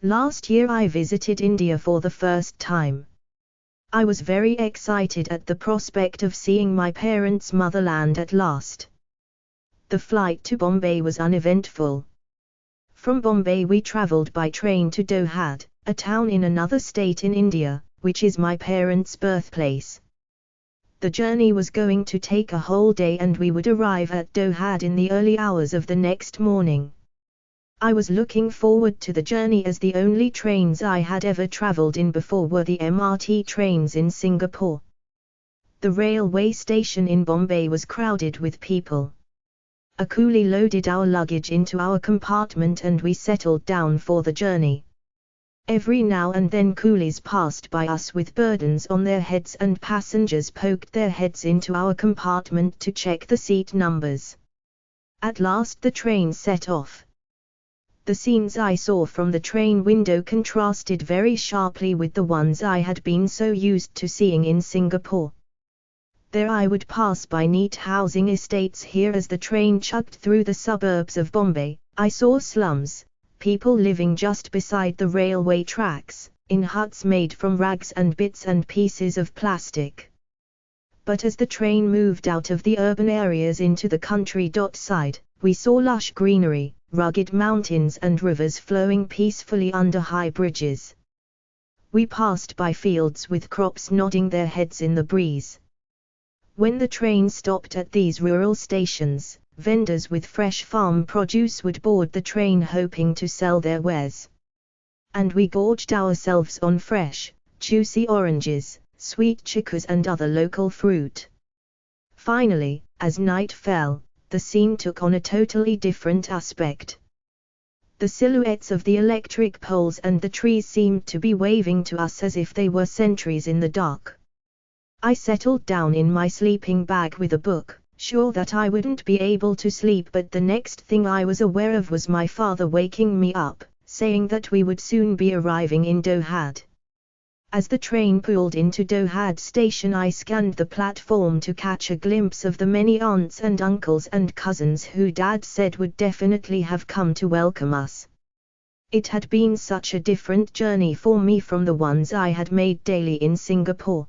Last year I visited India for the first time. I was very excited at the prospect of seeing my parents' motherland at last. The flight to Bombay was uneventful. From Bombay we travelled by train to Dohad, a town in another state in India, which is my parents' birthplace. The journey was going to take a whole day and we would arrive at Dohad in the early hours of the next morning. I was looking forward to the journey as the only trains I had ever travelled in before were the MRT trains in Singapore. The railway station in Bombay was crowded with people. A coolie loaded our luggage into our compartment and we settled down for the journey. Every now and then coolies passed by us with burdens on their heads and passengers poked their heads into our compartment to check the seat numbers. At last the train set off. The scenes I saw from the train window contrasted very sharply with the ones I had been so used to seeing in Singapore. There I would pass by neat housing estates. Here as the train chugged through the suburbs of Bombay, I saw slums, people living just beside the railway tracks, in huts made from rags and bits and pieces of plastic. But as the train moved out of the urban areas into the country side, we saw lush greenery, rugged mountains and rivers flowing peacefully under high bridges. We passed by fields with crops nodding their heads in the breeze. When the train stopped at these rural stations, vendors with fresh farm produce would board the train hoping to sell their wares. And we gorged ourselves on fresh, juicy oranges, sweet chickus and other local fruit. Finally, as night fell, the scene took on a totally different aspect. The silhouettes of the electric poles and the trees seemed to be waving to us as if they were sentries in the dark. I settled down in my sleeping bag with a book, sure that I wouldn't be able to sleep, but the next thing I was aware of was my father waking me up, saying that we would soon be arriving in Dohad. As the train pulled into Dohad station I scanned the platform to catch a glimpse of the many aunts and uncles and cousins who Dad said would definitely have come to welcome us. It had been such a different journey for me from the ones I had made daily in Singapore.